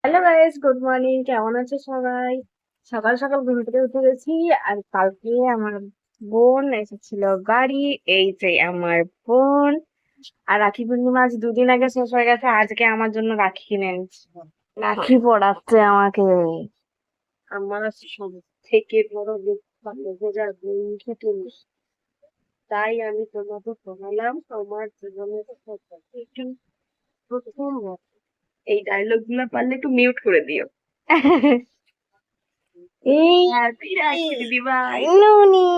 Hello guys, good morning. কেমন আছে সবাই? সকাল সকাল ঘুম থেকে উঠে গেছি। আর কালকে আমার বোন এসেছিল বাড়ি। এই যে আমার বোন। আর রাখি পূর্ণিমা আজ 2 দিন আগে শেষ হয়ে গেছে। আজকে আমার জন্য রাখি কিনে এনেছে, রাখি পড়াচ্ছে আমাকে। আমার সব থেকে বড় বোঝার বন্ধু তুমি, তাই আমি তোমাকে পড়ালাম আমার জীবনের একটু প্রথম রাখি। এই ডায়লগ গুলো পারলে একটু মিউট করে দিও। এই হ্যাপি রাখি দিদিভাই। নুনি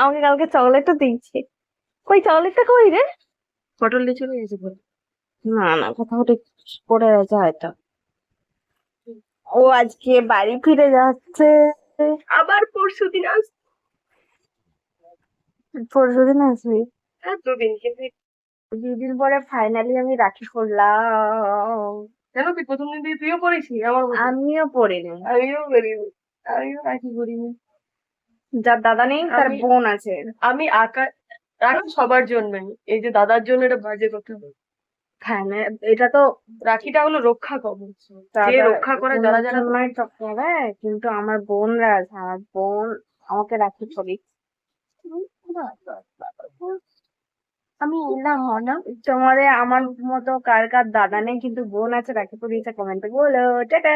আমাকে কালকে চকলেটও দিয়েছে। কই চকলেটটা কই রে? পটল দিয়ে চলে গেছে বলে। না না, কোথাও ঠিক পড়ে গেছে হয়তো। ও আজকে বাড়ি ফিরে যাচ্ছে। আবার পরশুদিন আস। পরশুদিন আসবি? হ্যাঁ, 2 দিন কিন্তু। 2 দিন পরে ফাইনালি আমি রাখি করলাম। কেন তুই প্রথম দিন থেকে তুইও পড়েছিস আমার মতো? আমিও পড়িনি। আমিও করিনি। আমিও রাখি করিনি। যার দাদা নেই তার বোন আছে। আমি আঁকা রাখি সবার জন্য, এই যে দাদার জন্য এটা বাজে কথা। হ্যাঁ না, এটা তো রাখিটা হলো রক্ষা কবচ, যে রক্ষা করে যারা যারা জন্যই তো করে। কিন্তু আমার বোনরা আছে, আমার বোন আমাকে রাখি পরি। আমি এলাম মনে। তোমারে আমার মতো কার কার দাদা নেই কিন্তু বোন আছে রাখি পরিয়েছে, কমেন্টে বলো। টাটা।